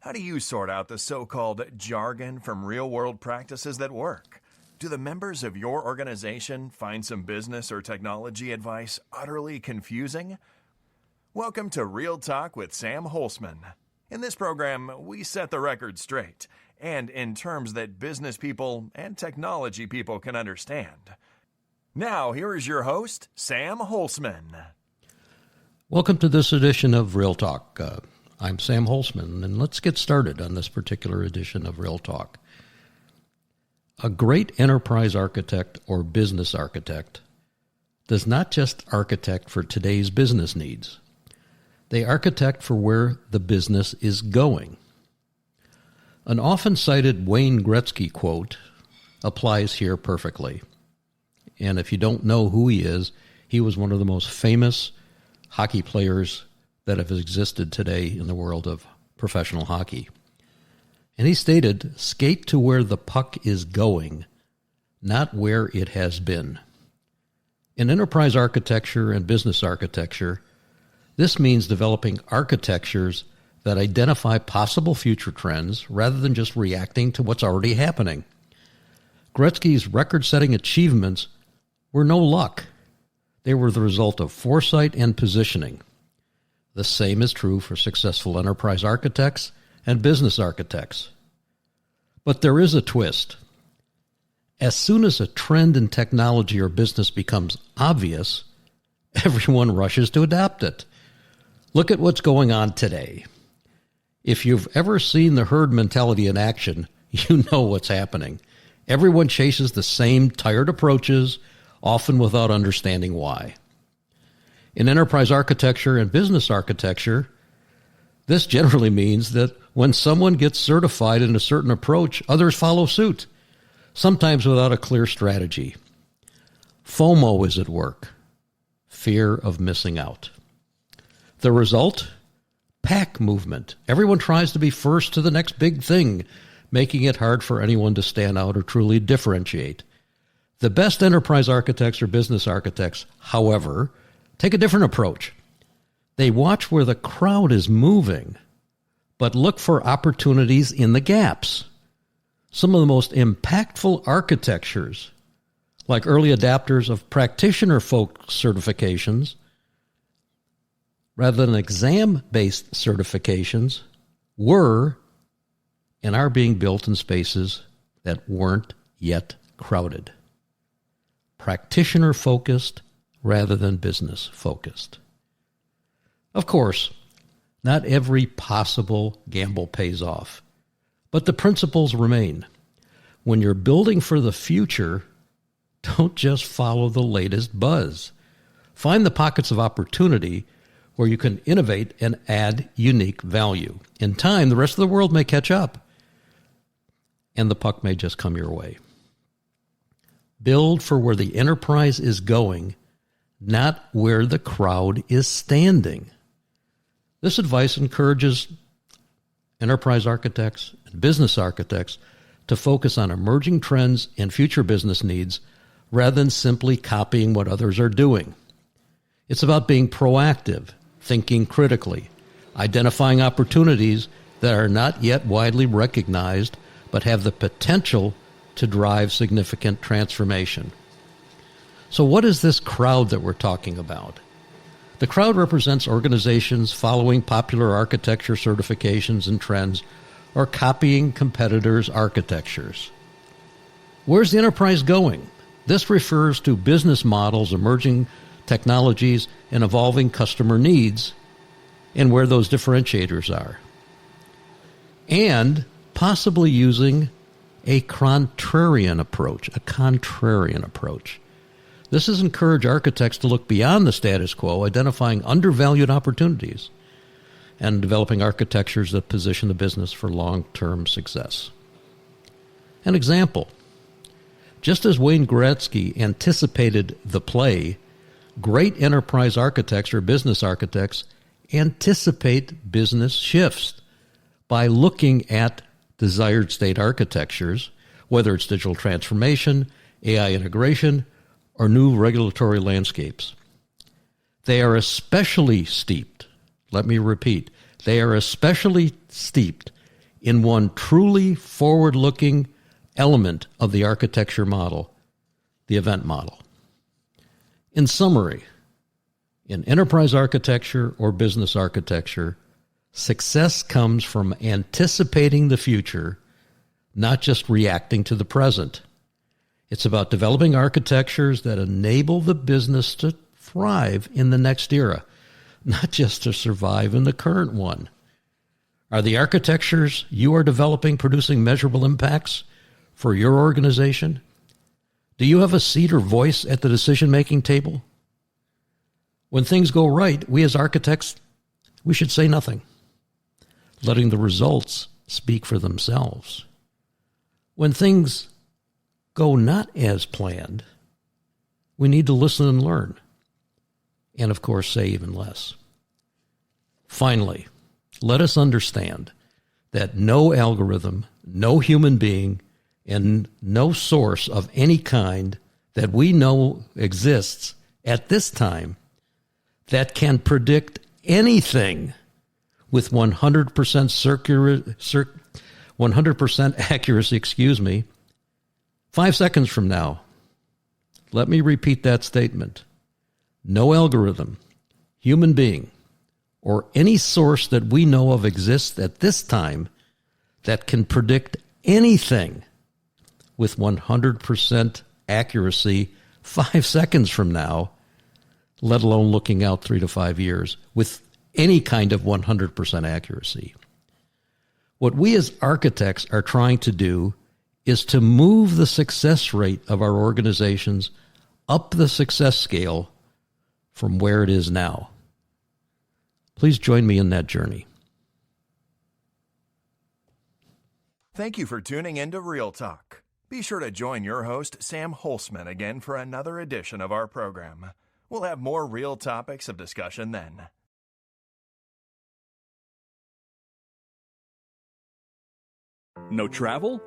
How do you sort out the so-called jargon from real-world practices that work? Do the members of your organization find some business or technology advice utterly confusing? Welcome to Real Talk with Sam Holcman. In this program, we set the record straight, and in terms that business people and technology people can understand. Now, here is your host, Sam Holcman. Welcome to this edition of Real Talk. I'm Sam Holcman, and let's get started on this particular edition of Real Talk. A great enterprise architect or business architect does not just architect for today's business needs. They architect for where the business is going. An often-cited Wayne Gretzky quote applies here perfectly. And if you don't know who he is, he was one of the most famous hockey players that have existed today in the world of professional hockey. And he stated, "Skate to where the puck is going, not where it has been." In enterprise architecture and business architecture, this means developing architectures that identify possible future trends rather than just reacting to what's already happening. Gretzky's record-setting achievements were no luck. They were the result of foresight and positioning. The same is true for successful enterprise architects and business architects. But there is a twist. As soon as a trend in technology or business becomes obvious, everyone rushes to adopt it. Look at what's going on today. If you've ever seen the herd mentality in action, you know what's happening. Everyone chases the same tired approaches, often without understanding why. In enterprise architecture and business architecture, this generally means that when someone gets certified in a certain approach, others follow suit, sometimes without a clear strategy. FOMO is at work, fear of missing out. The result? Pack movement. Everyone tries to be first to the next big thing, making it hard for anyone to stand out or truly differentiate. The best enterprise architects or business architects, however, take a different approach. They watch where the crowd is moving, but look for opportunities in the gaps. Some of the most impactful architectures, like early adapters of practitioner-folk certifications, rather than exam-based certifications, were and are being built in spaces that weren't yet crowded. Practitioner-focused rather than business-focused. Of course, not every possible gamble pays off, but the principles remain. When you're building for the future, don't just follow the latest buzz. Find the pockets of opportunity where you can innovate and add unique value. In time, the rest of the world may catch up, and the puck may just come your way. Build for where the enterprise is going, not where the crowd is standing. This advice encourages enterprise architects and business architects to focus on emerging trends and future business needs rather than simply copying what others are doing. It's about being proactive, thinking critically, identifying opportunities that are not yet widely recognized but have the potential to drive significant transformation. So what is this crowd that we're talking about? The crowd represents organizations following popular architecture certifications and trends or copying competitors' architectures. Where's the enterprise going? This refers to business models, emerging technologies, and evolving customer needs, and where those differentiators are. And possibly using a contrarian approach. This has encouraged architects to look beyond the status quo, identifying undervalued opportunities and developing architectures that position the business for long-term success. An example, just as Wayne Gretzky anticipated the play, great enterprise architects or business architects anticipate business shifts by looking at desired state architectures, whether it's digital transformation, AI integration, or new regulatory landscapes. They are especially steeped, let me repeat, they are especially steeped in one truly forward-looking element of the architecture model, the event model. In summary, in enterprise architecture or business architecture, success comes from anticipating the future, not just reacting to the present. It's about developing architectures that enable the business to thrive in the next era, not just to survive in the current one. Are the architectures you are developing producing measurable impacts for your organization? Do you have a seat or voice at the decision-making table? When things go right, we as architects, we should say nothing, letting the results speak for themselves. When things go not as planned, we need to listen and learn, and of course say even less. Finally, let us understand that no algorithm, no human being, and no source of any kind that we know exists at this time that can predict anything with 100% accuracy, 5 seconds from now. Let me repeat that statement. No algorithm, human being, or any source that we know of exists at this time that can predict anything with 100% accuracy 5 seconds from now, let alone looking out 3 to 5 years with any kind of 100% accuracy. What we as architects are trying to do is to move the success rate of our organizations up the success scale from where it is now. Please join me in that journey. Thank you for tuning in to Real Talk. Be sure to join your host, Sam Holcman, again for another edition of our program. We'll have more real topics of discussion then. No travel?